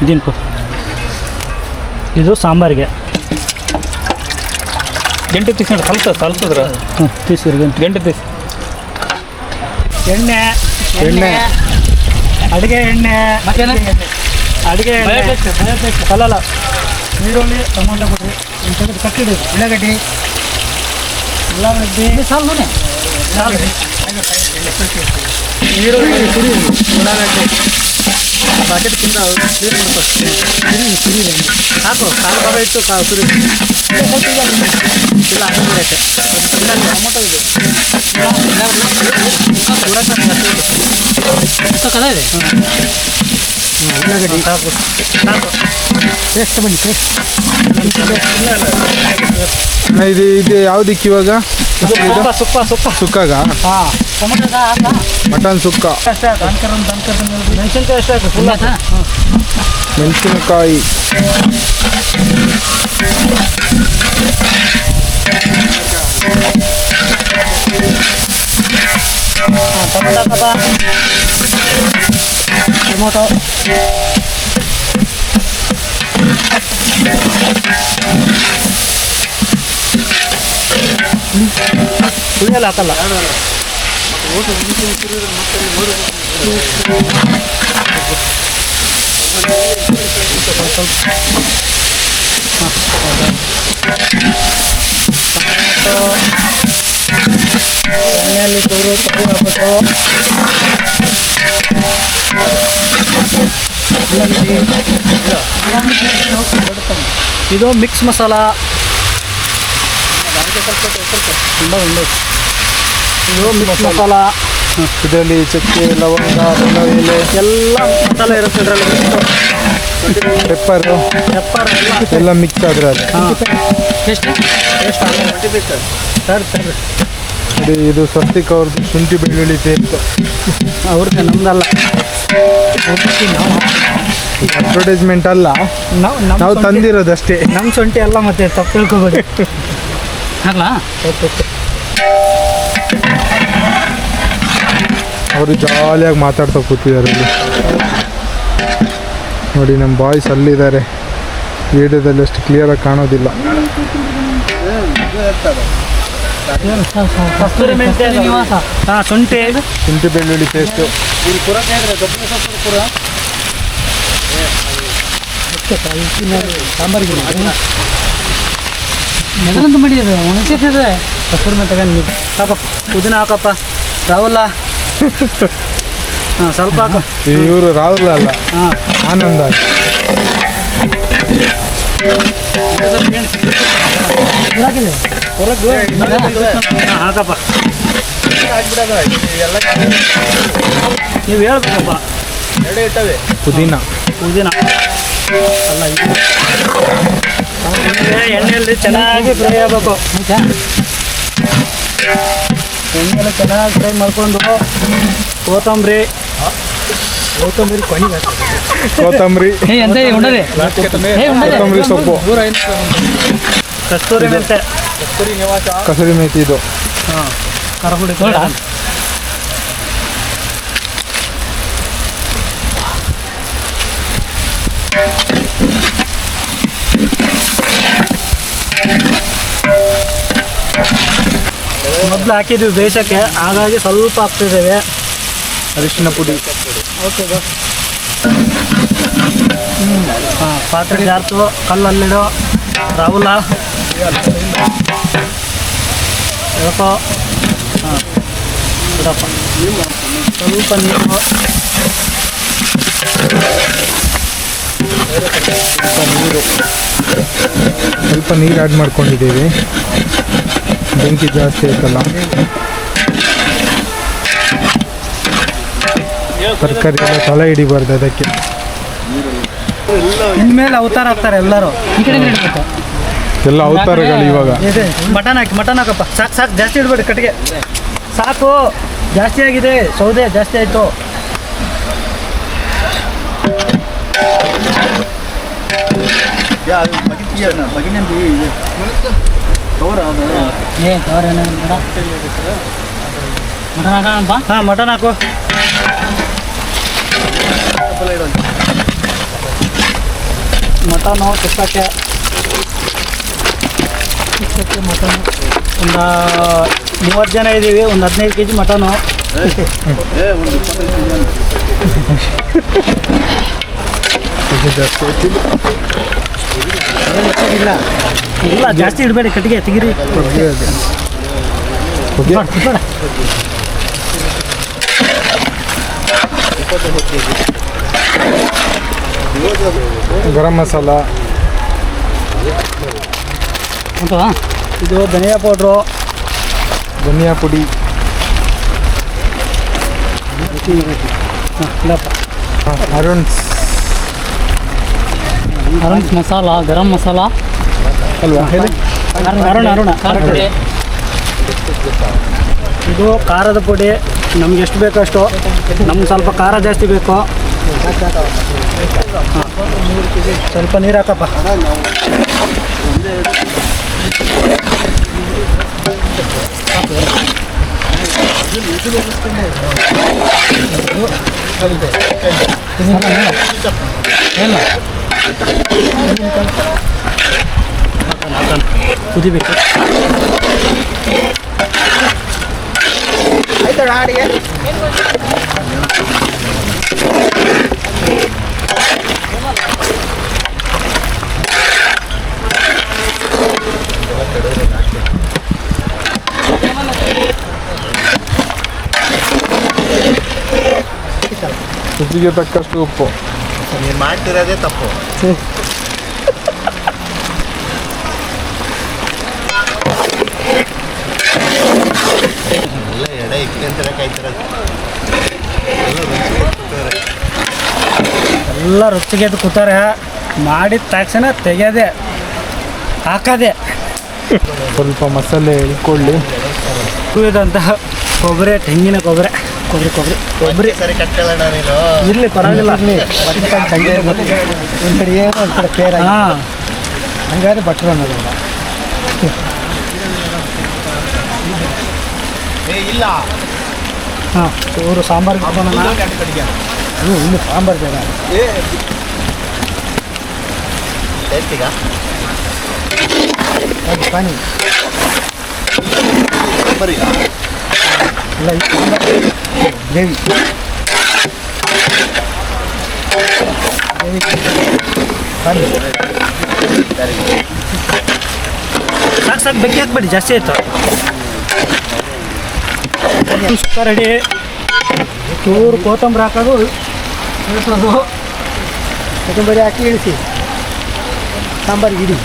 ದಿನಕ್ಕೂ ಇದು ಸಾಂಬಾರಿಗೆ ಗಂಟೆ ತೀಸ್ ನೋಡಿ ಕಲ್ಸದ್ರ ತೀಸಿರಿ ಗಂಟೆ ತೀಸ್ ಎಣ್ಣೆ ಅಡುಗೆ ಎಣ್ಣೆ ಅಡುಗೆ ಎಣ್ಣೆ ಕಲ್ಲಲ್ಲ ಈರುಳ್ಳಿ ಟೊಮೊಟೊ ಕೊಡ್ರಿ ಕಟ್ಟಿಡಿ ಉಳ್ಳಾಗಡ್ಡಿ ಸಾಲು ಈರುಳ್ಳಿ ಸುರಿ ಉಳ್ಳಾಗಡ್ಡಿ ಪ್ಯಾಕೆಟ್ಗಿಂತ ಸಾಕು ಕಾಲು ಭಾಗ ಇಟ್ಟು ಸುರಿ ಇಲ್ಲ ಟೊಮೊಟೊ ಇದೆ ಕದ ಇದೆ ಉಳ್ಳಾಗಡ್ಡಿ ಸಾಕು ಟೇಸ್ಟ್ ಬನ್ನಿ ಟೇಸ್ಟ್ ಇದು ಯಾವುದಕ್ಕೆ ಇವಾಗ ಸುಕ್ಕಾಗ ಮಟನ್ ಸುಕ್ಕ ಮೆಣಸಿನ್ಕಾಯಿ ಅಷ್ಟೇ ಹಾಕಿ ಫುಲ್ ಮೆಣಸಿನಕಾಯಿ ಟೊಮೊಟೊ ಹುಳಿಯಲ್ಲ ಹಾಕಲ್ಲ ಎಣ್ಣೆಯಲ್ಲಿ ಚೂರು ಹಾಕ್ಬಿಟ್ಟು ಇದು ಮಿಕ್ಸ್ ಮಸಾಲ ತುಂಬ ಒಳ್ಳೆಯದು ಇದು ಮಿಕ್ಸ್ ಮಸಾಲ ಇದರಲ್ಲಿ ಚಕ್ಕೆ ಲವಂಗ ಎಲೆ ಎಲ್ಲ ಮಸಾಲೆ ಇರುತ್ತೆ ಇದರಲ್ಲಿ ಪೆಪ್ಪರು ಎಲ್ಲ ಮಿಕ್ಸ್ ಆದರೆ ಅದು ಇದು ಸ್ವಸ್ತಿಕ್ ಅವ್ರದ್ದು ಶುಂಠಿ ಬೆಳ್ಳುಳ್ಳಿ ಪೇಸ್ಟ್ ಅವ್ರಿಗೆ ನಮ್ದಲ್ಲ ಅಡ್ವರ್ಟೈಸ್ಮೆಂಟ್ ಅಲ್ಲ, ನಾವು ತಂದಿರೋದಷ್ಟೇ. ನಮ್ಮ ಶುಂಠಿ ಅಲ್ಲ ಮತ್ತೆ ತಪ್ಪು ತಿಳ್ಕೊಬೇಡಿ. ಹಾಕ್ಲಾ ಅವರು ಜಾಲಿಯಾಗಿ ಮಾತಾಡ್ತಾ ಕೂತಿದ್ದಾರೆ ಇಲ್ಲಿ ನೋಡಿ. ನಮ್ಮ ಬಾಯ್ಸ್ ಅಲ್ಲಿದ್ದಾರೆ, ವಿಡಿಯೋದಲ್ಲಿ ಅಷ್ಟು ಕ್ಲಿಯರಾಗಿ ಕಾಣೋದಿಲ್ಲ. ಶುಂಠಿ ಬೆಳ್ಳುಳ್ಳಿ ಪೇಸ್ಟು ಸಾಂಬಾರಿಗೆ ನೆಗಲಂತ ಮಾಡಿದ್ರೆ ಒಣಸಿರ್ತದೆ. ಕಸ್ತೂರಿ ಮೆಂತೆ ತಗೊಂಡು ಸಾಕಪ್ಪ, ಪುದೀನ ಹಾಕಪ್ಪ. ರಾಹುಲ ಹಾಂ ಸ್ವಲ್ಪ ಹಾಕು. ಇವರು ರಾಹುಲ್ ಅಲ್ಲ, ಹಾಂ ಆನಂದ. ಹಾಕಪ್ಪ, ನೀವು ಹೇಳ್ಬೇಕಪ್ಪ. ಪುದೀನ ಅಲ್ಲ, ಎಣ್ಣೆಯಲ್ಲಿ ಚೆನ್ನಾಗಿ ಫ್ರೈ ಆಗಬೇಕು. ಎಣ್ಣೆಯಲ್ಲಿ ಚೆನ್ನಾಗಿ ಫ್ರೈ ಮಾಡ್ಕೊಂಡು ಕೊತ್ತಂಬರಿ ಕೊತ್ತಂಬರಿ ಸೊಪ್ಪು, ಕಸ್ತೂರಿ ಮೆಂತೆ, ಕಸೂರಿ ಮೇಥಿ, ಇದು ಹಾಂ ಖಾರ ಪುಡಿ. ಮೊದಲು ಹಾಕಿದ್ವಿ ಬೇಯಿಸೋಕ್ಕೆ, ಹಾಗಾಗಿ ಸ್ವಲ್ಪ ಹಾಕ್ತಿದ್ದೇವೆ. ಅರಿಶಿನ ಪುಡಿ. Okay bus. ಹಾಂ, ಪಾತ್ರೆ ಜಾರ್ತು, ಕಲ್ಲಲ್ಲಿಡೋ ರಾಹುಲ ಯಾಕೋ. ಹಾಂ ಬಿಡಪ್ಪ, ಸ್ವಲ್ಪ ನೀರು, ಸ್ವಲ್ಪ ನೀರು ಆ್ಯಡ್ ಮಾಡ್ಕೊಂಡಿದ್ದೀವಿ. ಬೆಂಕಿ ಜಾಸ್ತಿ ಆಯ್ತಲ್ಲ, ತರಕಾರಿ ಎಲ್ಲ ತಲೆ ಹಿಡಿಬಾರ್ದು ಅದಕ್ಕೆ. ಇನ್ಮೇಲೆ ಅವತಾರ ಹಾಕ್ತಾರೆ ಎಲ್ಲರೂ. ಈ ಕಡೆ ಇಡಬೇಕು ಎಲ್ಲ ಅವತಾರಗಳು ಇವಾಗ. ಮಟನ್ ಹಾಕಪ್ಪ. ಸಾಕು ಜಾಸ್ತಿ ಇಡಬೇಡಿ, ಕಟ್ಟಿಗೆ ಸಾಕು. ಜಾಸ್ತಿ ಆಗಿದೆ, ಸೌದೆ ಜಾಸ್ತಿ ಆಯಿತು. ಹಾಂ, ಮಟನ್ ಹಾಕು. ಮಟನು ತುಪ್ಪಕ್ಕೆ ಮಟನು ಒಂದು 30 ಜನ ಇದ್ದೀವಿ. ಒಂದು 15 kg ಮಟನು. ಇಲ್ಲ ಇಲ್ಲ ಜಾಸ್ತಿ ಇಡಬೇಡಿ, ಕಟ್ಟಿಗೆ ತೆಗಿರಿ. ಗರಂ ಮಸಾಲ, ಇದು ಧನಿಯಾ ಪೌಡ್ರು, ಧನಿಯಾ ಪುಡಿ, ಅರುಣ್ಸ್ ಮಸಾಲ, ಗರಂ ಮಸಾಲ ಅಲ್ವಾ ಹೇಳಿ. ಅರುಣ ಇದು ಖಾರದ ಪುಡಿ. ನಮ್ಗೆ ಎಷ್ಟು ಬೇಕೋ ಅಷ್ಟು. ನಮ್ಗೆ ಸ್ವಲ್ಪ ಖಾರ ಜಾಸ್ತಿ ಬೇಕು. ಸ್ವಲ್ಪ ನೀರು ಹಾಕಪ್ಪ. ಕುದಿಬೇಕು. ರುಚಿಗೆ ತಕ್ಕಷ್ಟು ಉಪ್ಪು. ನೀವು ಮಾಡ್ತಿರೋದೇ ತಪ್ಪು. ಎಲ್ಲ ಎಡೆ ಇಟ್ಕೊಂತಾರೆ ಕಾಯ್ತಿರೋದು. ಎಲ್ಲ ರುಚಿಗೆ ಕೂತಾರೆ. ಮಾಡಿದ ತಕ್ಷಣ ತೆಗೆಯೋದೆ, ಹಾಕೋದೆ. ಸ್ವಲ್ಪ ಮಸಾಲೆ ಇಳ್ಕೊಳ್ಳಿ. ಕುಯ್ದಂತಹ ಕೊಬ್ಬರಿ, ತೆಂಗಿನ ಕೊಬ್ಬರಿ. ಸರಿ ಕಟ್ಕೊಳ್ಳೋಣ ನೀನು. ಇರಲಿ ಪರವಾಗಿಲ್ಲ. ಹಾಂ ಹಂಗಾದ್ರೆ ಬಟ್ರ್ ಅನ್ನೋದಿಲ್ಲ. ಇಲ್ಲ ಹಾಂ ಇವರು ಸಾಂಬಾರಿಗೆ ಹಾಕೋಣ. ಇಲ್ಲಿ ಸಾಂಬಾರು ಬೇಡ. ಟೇಸ್ಟಿಗ ಪಾನಿ ಬರೀ ಇಲ್ಲ, ಈ ಸಾಂಬಾರು ಗ್ರೇವಿ ಪಾನಿ ಸಾಕು ಬೆಕ್ಕಿ ಹಾಕ್ಬೇಡಿ, ಜಾಸ್ತಿ ಆಯಿತು. ಸುಕ್ಕ ರೆಡಿ. ಚೂರು ಕೊತ್ತಂಬರಿ ಹಾಕೋದು, ಇಳಿಸೋದು. ಕೊತ್ತಂಬರಿ ಹಾಕಿ ಇಳಿಸಿ ಸಾಂಬಾರಿಗೆ ಇಡಿ.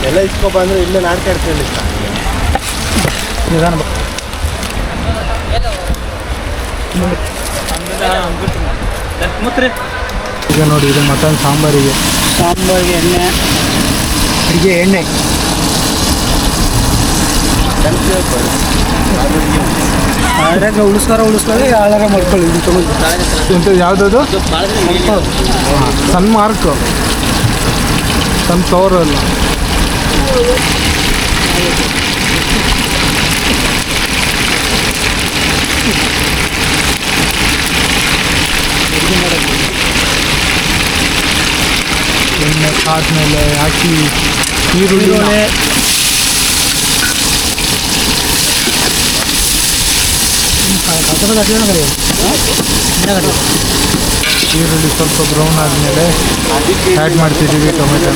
ಎಲ್ಲ ಇಸ್ಕೊಬ ಅಂದರೆ ಇಲ್ಲೇ ನಾಡ್ಕಾಡ್ತೀನಿ. ನಿಧಾನ ಈಗ ನೋಡಿ, ಇದು ಮಟನ್ ಸಾಂಬಾರಿಗೆ ಎಣ್ಣೆ, ಅಡುಗೆ ಎಣ್ಣೆ. ಅದ್ರಾಗ ಉಳಿಸ್ಕೊಳ್ಳಿ, ಆಳಾರ ಮಾಡ್ಕೊಳ್ಳಿ. ಇದು ತೊಗೊಂಡು ಎಂತ ಯಾವುದದು? ಸನ್ಮಾರ್ಕ್, ಸನ್ಫ್ಲವರ್ ಅಲ್ಲ. ಎಣ್ಣೆ ಆದಮೇಲೆ ಹಾಕಿ ಈರುಳ್ಳಿ, ಈರುಳ್ಳಿ ಸ್ವಲ್ಪ ಬ್ರೌನ್ ಆದಮೇಲೆ ಆ್ಯಡ್ ಮಾಡ್ತಿದ್ದೀವಿ ಟೊಮೆಟೊ.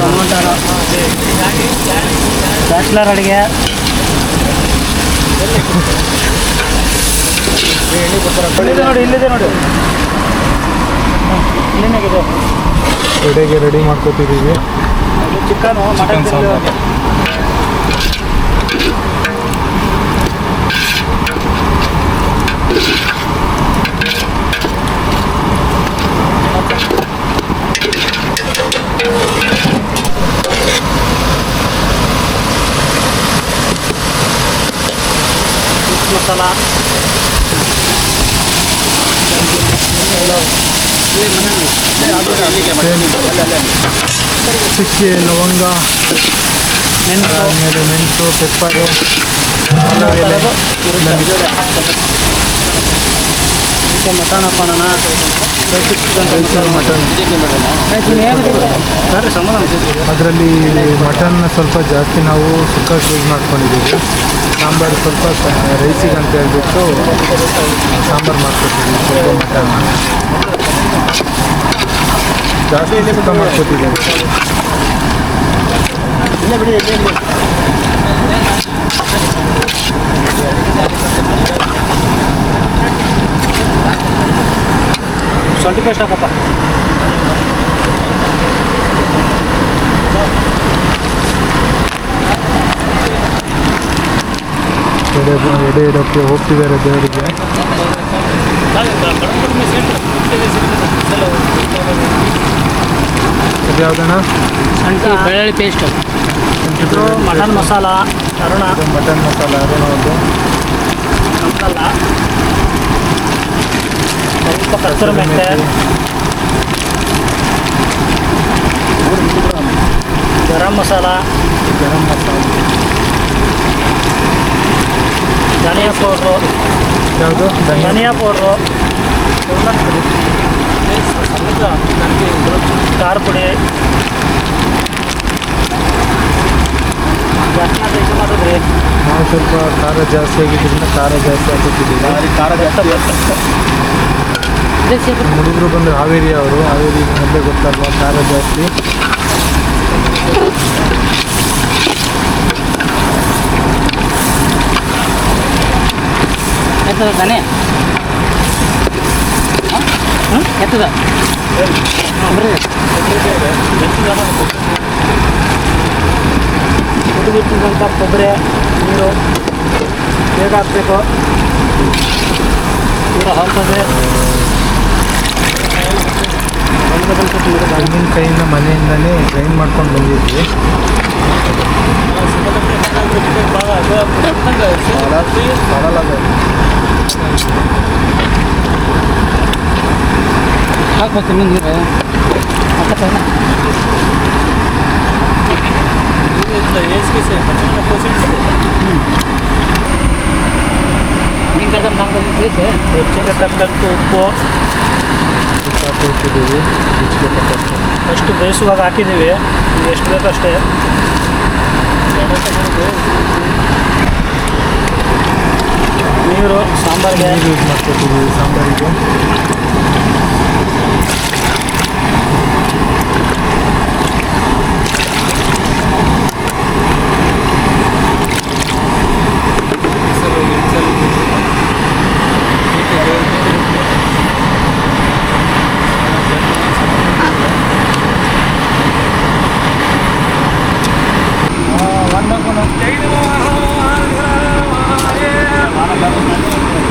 ಬ್ಯಾಚುಲರ್ ಅಡುಗೆ. ಇಲ್ಲಿದೆ ನೋಡಿ. ಇಲ್ಲೇನಾಗಿದೆ? ಎಡೆಗೆ ರೆಡಿ ಮಾಡ್ಕೊತಿದ್ದೀವಿ. Chicken, mutton sambar. ಮಸಾಲ, ಚಕ್ಕೆ, ಲವಂಗ, ಆಮೇಲೆ ಮೆಣಸು, ಪೆಪ್ಪರು, ಎಲೆ. ಮಟನ್ ಹಾಕೋಣ. ಮಟನ್ ಸರಿ ಸಮಾನ ಅದರಲ್ಲಿ ಮಟನ್ನ ಸ್ವಲ್ಪ ಜಾಸ್ತಿ ನಾವು ಸುಕ್ಕಕ್ಕೆ ಯೂಸ್ ಮಾಡ್ಕೊಂಡಿದ್ದೀವಿ. ಸಾಂಬಾರು ಸ್ವಲ್ಪ ರೈಸಿಗೆ ಅಂತ ಹೇಳ್ಬಿಟ್ಟು ಸಾಂಬಾರು ಮಾಡ್ಕೊತೀವಿ. ಸ್ವಲ್ಪ ಮಟನ್ನ ಜಾಸ್ತಿ ಸುಕ್ಕ ಮಾಡ್ಕೊತಿದ್ದೀವಿ. ಶುಂಠಿ ಪೇಸ್ಟ್ ಹಾಕಪ್ಪ. ಎಡೆ ಇಡೋಕ್ಕೆ ಹೋಗ್ತಿದ್ದಾರೆ ದೇವರಿಗೆ. ಅದು ಯಾವುದಣ್ಣ? ಶುಂಠಿ ಬೆಳ್ಳುಳ್ಳಿ paste, mutton masala Aruna, mutton masala Aruna ಒಂದು ಮಸಾಲ, ಸ್ವಲ್ಪ ಕಸ್ತೂರಿ ಮೆಂತೆ, ಗರಂ ಮಸಾಲ, ಧನಿಯಾ ಪೌಡ್ರು, ಯಾವುದು? ಧನಿಯಾ ಪೌಡ್ರು, ಖಾರ ಪುಡಿ, ಮಾಡಿದ್ರಿ. ನಾವು ಸ್ವಲ್ಪ ಖಾರ ಜಾಸ್ತಿ ಆಗಿದ್ದರಿಂದ ಖಾರ ಜಾಸ್ತಿ ಹಾಕೋತಿದ್ದೀವಿ. ಖಾರ ಜಾಸ್ತಿ ಹುಡುಗರು ಬಂದು ಹಾವೇರಿ ಅವರು, ಹಾವೇರಿ ಮೊದಲೇ ಗೊತ್ತಲ್ವ ಖಾರ ಜಾಸ್ತಿ. ತಾನೇ ಎತ್ತದ ಹುಡುಗಿಟ್ಟಿದ್ದಂಥ ಕೊಬ್ಬರಿ ನೀರು ಬೇಗ ಹಾಕಬೇಕು. ನೀರು ಹಾಕ್ತದೆ. ತೆಂಗಿನಕಾಯಿನ ಮನೆಯಿಂದನೇ ಗ್ರೈಂಡ್ ಮಾಡ್ಕೊಂಡು ಬಂದಿದ್ವಿ. ಹಾಕ್ಬೇಕು ಇನ್ನೊಂದು ನೀರು ಹೆಚ್ಚಿಗೆ ತಕ್ಕಂತೆ ಉಪ್ಪು ಹಾಕಿದ್ದೀವಿ. ಅಷ್ಟು ಬೇಯಿಸುವಾಗ ಹಾಕಿದ್ದೀವಿ. ಎಷ್ಟು ಬೇಕೋ ಅಷ್ಟೇ. ನೀರು ಸಾಂಬಾರಿಗೆ ನೀರು ಯೂಸ್ ಮಾಡ್ಕೊತೀವಿ ಸಾಂಬಾರಿಗೆ.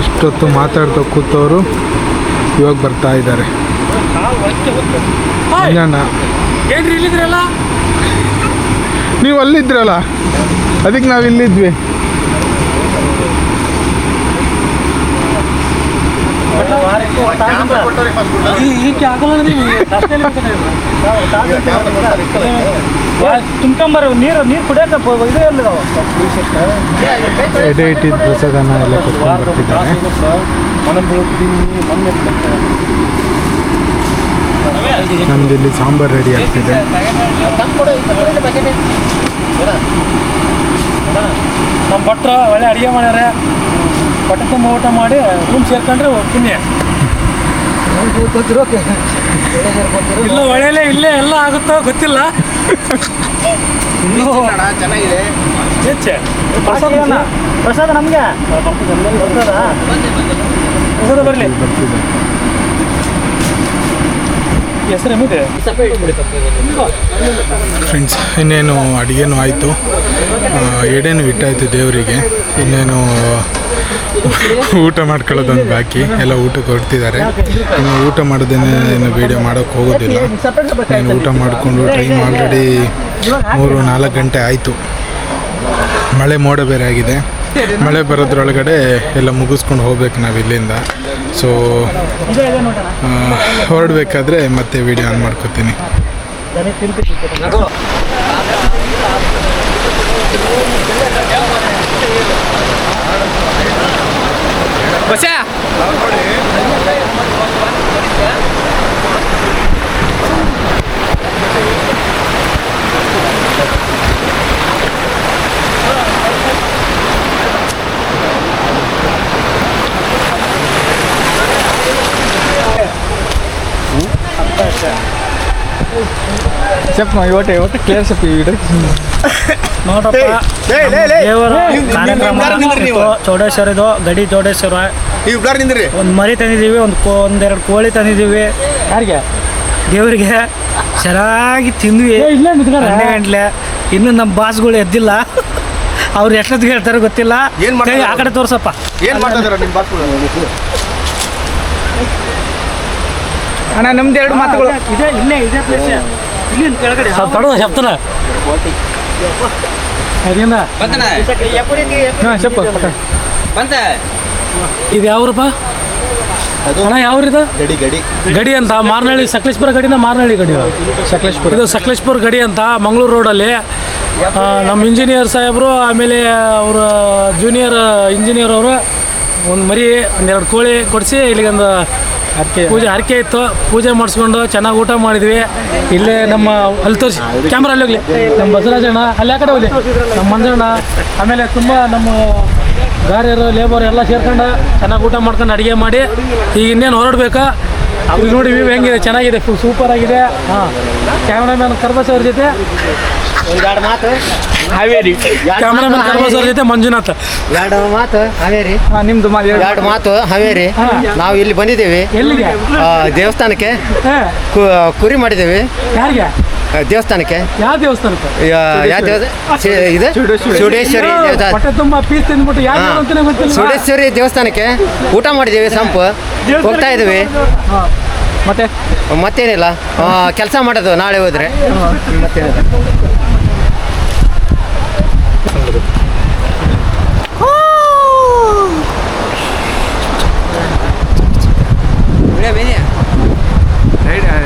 ಇಷ್ಟೊತ್ತು ಮಾತಾಡ್ತಾ ಕೂತವರು ಇವಾಗ ಬರ್ತಾ ಇದ್ದಾರೆ. ಏನ್ರಿ ಇಲ್ಲಿದ್ರಲ್ಲ? ನೀವು ಅಲ್ಲಿದ್ರಲ್ಲ, ಅದಕ್ಕೆ ನಾವು ಇಲ್ಲಿದ್ವಿ. ತುಂಬ್ಕೊಂಬರು ನೀರು ಕುಡಿಯೋಕೆ ಇದು ಎಲ್ಲ ಎಡೆ ಇಟ್ಟಿದ್ದ ಪ್ರಸಾದನ ಎಲ್ಲ ಕೊಟ್ಕೊಂಡು ಬರ್ತಿದ್ದಾರೆ. ನಮ್ದು ಇಲ್ಲಿ ಸಾಂಬಾರು ರೆಡಿ ಆಗ್ತಿದೆ. ನಮ್ಮ ಭಟ್ರು ಒಳ್ಳೆ ಅಡುಗೆ ಮಾಡ್ಯಾರೆ. ಹೊಟ್ಟೆ ತುಂಬ ಊಟ ಮಾಡಿ ರೂಮ್ ಸೇರ್ಕೊಂಡ್ರೆ ಪುಣ್ಯ. ಇಲ್ಲ ಒಳ್ಳೆಯಲ್ಲೇ ಇಲ್ಲೇ ಎಲ್ಲ ಆಗುತ್ತೋ ಗೊತ್ತಿಲ್ಲ. ಚೆನ್ನಾಗಿದೆ. ಪ್ರಸಾದ ನಮಗೆ ಪ್ರಸಾದ ಬರಲಿ. ಹೆಸರು ಏನಿದೆ ಫ್ರೆಂಡ್ಸ್, ಇನ್ನೇನು ಅಡುಗೆನೂ ಆಯಿತು, ಎಡೆನೂ ಇಟ್ಟಾಯಿತು ದೇವರಿಗೆ. ಇನ್ನೇನು ಊಟ ಮಾಡ್ಕೊಳ್ಳೋದೊಂದು ಬಾಕಿ. ಎಲ್ಲ ಊಟಕ್ಕೆ ಹೊರಡ್ತಿದ್ದಾರೆ. ಇನ್ನು ಊಟ ಮಾಡೋದೇನೆ ಏನು ವೀಡಿಯೋ ಮಾಡೋಕ್ಕೆ ಹೋಗೋದಿಲ್ಲ. ಇನ್ನು ಊಟ ಮಾಡಿಕೊಂಡು ಟೈಮ್ ಆಲ್ರೆಡಿ 3-4 ಗಂಟೆ ಆಯಿತು. ಮಳೆ ಮೋಡ ಬೇರೆ ಆಗಿದೆ. ಮಳೆ ಬರೋದ್ರೊಳಗಡೆ ಎಲ್ಲ ಮುಗಿಸ್ಕೊಂಡು ಹೋಗ್ಬೇಕು ನಾವು ಇಲ್ಲಿಂದ. ಸೊ ಹೊರಡಬೇಕಾದ್ರೆ ಮತ್ತೆ ವೀಡಿಯೋ ಆನ್ ಮಾಡ್ಕೋತೀನಿ. చెప్పు ಇವಟ್ಟೆ ಕ್ಲಿಯರ್ చెప్పు ಈ ವಿಡಿಯೋ ನೋಡಪ್ಪ ದೇವರ ಕಾರ್ಯಕ್ರಮ ಚೌಡೇಶ್ವರದು ಗಡಿ ಚೌಡೇಶ್ವರ ನೀವು ಬ್ಲರ್ ನಿಂದ್ರಿ. ಒಂದು ಮರಿ ತಂದಿದ್ದೀವಿ, ಒಂದೆರಡು ಕೋಳಿ ತಂದಿದ್ದೀವಿ. ಯಾರಿಗೆ ದೇವರಿಗೆ ಚೆನ್ನಾಗಿ ತಿಂದ್ವಿ 12 ಗಂಟ್ಲೆ. ಇನ್ನು ನಮ್ಮ ಬಾಸ್ಗಳು ಎದ್ದಿಲ್ಲ, ಅವ್ರು ಎಷ್ಟೊತ್ತಿಗೆ ಹೇಳ್ತಾರೆ ಗೊತ್ತಿಲ್ಲ. ಏನ್ ಮಾಡ್ತಾರೆ? ಆ ಕಡೆ ತೋರ್ಸಪ್ಪ. ಏನ್ ಮಾಡ್ತಾ ಇದಾರೆ ನಿಮ್ಮ ಬಾಸ್ಗಳು? ಅಣ್ಣ ನಮ್ದು 2 ಮಾತುಗಳು ಇದೇ ಪ್ಲೇಸ್ ಇಲ್ಲಿ ಕೆಳಗಡೆ చెప్తున్నా ಅದೇನ చెప్పు ಇದು ಯಾವ್ರಪ್ಪ ಅಣ್ಣ ಯಾವ್ರಿದ ಗಡಿ ಗಡಿ ಗಡಿ ಅಂತ ಮಾರ್ನಳ್ಳಿ ಸಕಲೇಶ್ಪುರ ಗಡಿನ ಮಾರ್ನಳ್ಳಿ ಗಡಿ ಸಕಲೇಶ್ಪುರ ಇದು ಸಕಲೇಶ್ಪುರ ಗಡಿ ಅಂತ ಮಂಗಳೂರು ರೋಡಲ್ಲಿ ನಮ್ಮ ಇಂಜಿನಿಯರ್ ಸಾಹೇಬರು ಆಮೇಲೆ ಅವರ ಜೂನಿಯರ್ ಇಂಜಿನಿಯರ್ ಅವರು ಒಂದು ಮರಿ 12 ಕೋಳಿ ಕೊಡಿಸಿ ಇಲ್ಲಿಗೊಂದು ಪೂಜೆ ಹರಕೆ ಇತ್ತು, ಪೂಜೆ ಮಾಡಿಸ್ಕೊಂಡು ಚೆನ್ನಾಗಿ ಊಟ ಮಾಡಿದ್ವಿ. ಇಲ್ಲೇ ನಮ್ಮ ಅಲ್ಲಿ ತೋರಿಸಿ ಕ್ಯಾಮ್ರಾ ಅಲ್ಲಿ ಹೋಗ್ಲಿ, ನಮ್ಮ ಬಸವರಾಜಣ್ಣ ಅಲ್ಲಿ ಆ ಕಡೆ ಹೋಗ್ಲಿ, ನಮ್ಮ ಮಂಜಣ್ಣ ಆಮೇಲೆ ತುಂಬ ನಮ್ಮ ಗಾರ್ಯರು ಲೇಬರ್ ಎಲ್ಲ ಸೇರ್ಕೊಂಡು ಚೆನ್ನಾಗಿ ಊಟ ಮಾಡ್ಕೊಂಡು ಅಡುಗೆ ಮಾಡಿ ಈಗ ಇನ್ನೇನು ಹೊರಡ್ಬೇಕಾ. ಇಲ್ಲಿ ನೋಡಿ ವ್ಯೂ ಹೆಂಗಿದೆ, ಚೆನ್ನಾಗಿದೆ, ಸೂಪರ್ ಆಗಿದೆ. ಹಾಂ, ಕ್ಯಾಮ್ರಾಮ್ಯಾನ್ ಕರ್ಬಸ್ ಅವ್ರ ಜೊತೆ ಹಾವೇರಿ, ಕ್ಯಾಮ್ರಾಮನ್ ಕರ್ಬಸ್ ಅವ್ರ ಜೊತೆ ಮಂಜುನಾಥ್. 2 ಮಾತು ಹಾವೇರಿ. ನಿಮ್ದು 2 ಮಾತು ಹಾವೇರಿ. ನಾವು ಇಲ್ಲಿ ಬಂದಿದ್ದೇವೆ ಎಲ್ಲಿಗೆ? ದೇವಸ್ಥಾನಕ್ಕೆ ಹಾಂ, ಕುರಿ ಮಾಡಿದ್ದೇವೆ. ಯಾರಿಗೆ? ದೇವಸ್ಥಾನಕ್ಕೆ. ಯಾವ ದೇವಸ್ಥಾನಕ್ಕೆ? ಯಾವ ದೇವಸ್ಥಾನ ಇದು? ಚೌಡೇಶ್ವರಿ ಹೊಟ್ಟೆ ತುಂಬ ಪೀಸ್ ತಿಂದ್ಬಿಟ್ಟು ಯಾವ ಅಂತಾನೆ ಗೊತ್ತಿಲ್ಲ. ಚೌಡೇಶ್ವರಿ ದೇವಸ್ಥಾನಕ್ಕೆ ಊಟ ಮಾಡಿದ್ದೇವೆ, ಸಂಪು ಹೋಗ್ತಾ ಇದ್ದೀವಿ. ಮತ್ತೆ ಮತ್ತೇನಿಲ್ಲ, ಕೆಲಸ ಮಾಡೋದು ನಾಳೆ ಹೋದ್ರೆ ಮತ್ತೇನಿಲ್ಲ.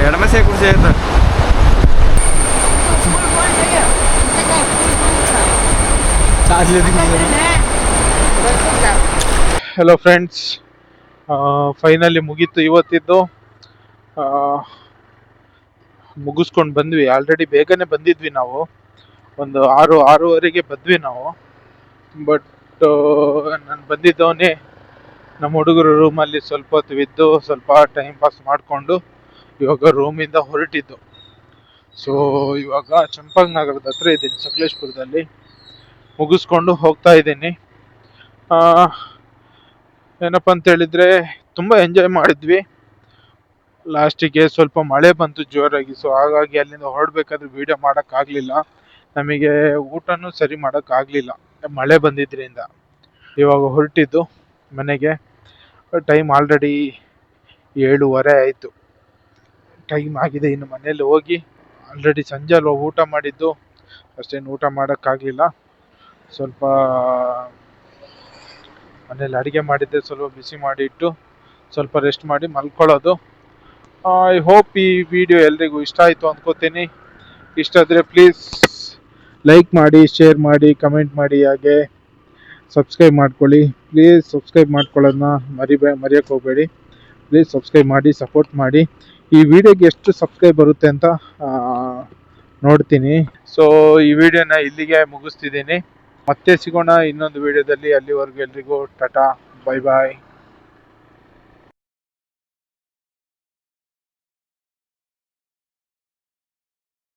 ಎಡಮಸೆ ಕುರ್ಸಿ ಆಯ್ತು. ಹಲೋ ಫ್ರೆಂಡ್ಸ್, ಫೈನಲಿ ಮುಗೀತು ಇವತ್ತಿದ್ದು. ಮುಗಿಸ್ಕೊಂಡು ಬಂದ್ವಿ. ಆಲ್ರೆಡಿ ಬೇಗನೆ ಬಂದಿದ್ವಿ ನಾವು, ಒಂದು 6-6:30ಗೆ ಬಂದ್ವಿ ನಾವು. ಬಟ್ ನಾನು ಬಂದಿದ್ದವನೇ ನಮ್ಮ ಹುಡುಗರು ರೂಮಲ್ಲಿ ಸ್ವಲ್ಪ ಹೊತ್ತು ಇದ್ದು ಸ್ವಲ್ಪ ಟೈಮ್ ಪಾಸ್ ಮಾಡಿಕೊಂಡು ಇವಾಗ ರೂಮಿಂದ ಹೊರಟಿದ್ದು. ಸೊ ಇವಾಗ ಚಂಪಕನಗರದ ಹತ್ರ ಇದ್ದೀನಿ, ಸಕಲೇಶ್ಪುರದಲ್ಲಿ. ಮುಗಿಸ್ಕೊಂಡು ಹೋಗ್ತಾ ಇದ್ದೀನಿ. ಏನಪ್ಪ ಅಂತ ಹೇಳಿದರೆ ತುಂಬ ಎಂಜಾಯ್ ಮಾಡಿದ್ವಿ. ಲಾಸ್ಟಿಗೆ ಸ್ವಲ್ಪ ಮಳೆ ಬಂತು ಜೋರಾಗಿ, ಸೊ ಹಾಗಾಗಿ ಅಲ್ಲಿಂದ ಹೊರಡ್ಬೇಕಾದ್ರೆ ವೀಡಿಯೋ ಮಾಡೋಕ್ಕಾಗಲಿಲ್ಲ. ನಮಗೆ ಊಟನೂ ಸರಿ ಮಾಡೋಕ್ಕಾಗಲಿಲ್ಲ ಮಳೆ ಬಂದಿದ್ದರಿಂದ. ಇವಾಗ ಹೊರಟಿದ್ದು ಮನೆಗೆ. ಟೈಮ್ ಆಲ್ರೆಡಿ 7:30 ಆಯಿತು. ಟೈಮ್ ಆಗಿದೆ, ಇನ್ನು ಮನೇಲಿ ಹೋಗಿ ಆಲ್ರೆಡಿ ಸಂಜೆ ಅಲ್ವಾ ಊಟ ಮಾಡಿದ್ದು, ಅಷ್ಟೇನು ಊಟ ಮಾಡೋಕ್ಕಾಗಲಿಲ್ಲ. ಸ್ವಲ್ಪ ಮನೇಲಿ ಅಡುಗೆ ಮಾಡಿದ್ದೆ, ಸ್ವಲ್ಪ ಬಿಸಿ ಮಾಡಿ ಇಟ್ಟು ಸ್ವಲ್ಪ ರೆಸ್ಟ್ ಮಾಡಿ ಮಲ್ಕೊಳ್ಳೋದು. ಐ ಹೋಪ್ ಈ ವಿಡಿಯೋ ಎಲ್ರಿಗೂ ಇಷ್ಟ ಆಯಿತು ಅಂದ್ಕೋತೀನಿ. ಇಷ್ಟ ಆದರೆ ಪ್ಲೀಸ್ ಲೈಕ್ ಮಾಡಿ, ಶೇರ್ ಮಾಡಿ, ಕಮೆಂಟ್ ಮಾಡಿ, ಹಾಗೆ ಸಬ್ಸ್ಕ್ರೈಬ್ ಮಾಡ್ಕೊಳ್ಳಿ. ಪ್ಲೀಸ್ ಸಬ್ಸ್ಕ್ರೈಬ್ ಮಾಡ್ಕೊಳ್ಳೋದನ್ನ ಮರೆಯೋಕ್ಕೆ ಹೋಗಬೇಡಿ. ಪ್ಲೀಸ್ ಸಬ್ಸ್ಕ್ರೈಬ್ ಮಾಡಿ, ಸಪೋರ್ಟ್ ಮಾಡಿ. ಈ ವಿಡಿಯೋಗೆ ಎಷ್ಟು ಸಬ್ಸ್ಕ್ರೈಬ್ ಬರುತ್ತೆ ಅಂತ ನೋಡ್ತೀನಿ. ಸೊ ಈ ವಿಡಿಯೋನ ಇಲ್ಲಿಗೆ ಮುಗಿಸ್ತಿದ್ದೀನಿ. ಮತ್ತೆ ಸಿಗೋಣ ಇನ್ನೊಂದು ವಿಡಿಯೋದಲ್ಲಿ. ಅಲ್ಲಿವರೆಗೂ ಎಲ್ರಿಗೂ ಟಾಟಾ, ಬೈ ಬಾಯ್.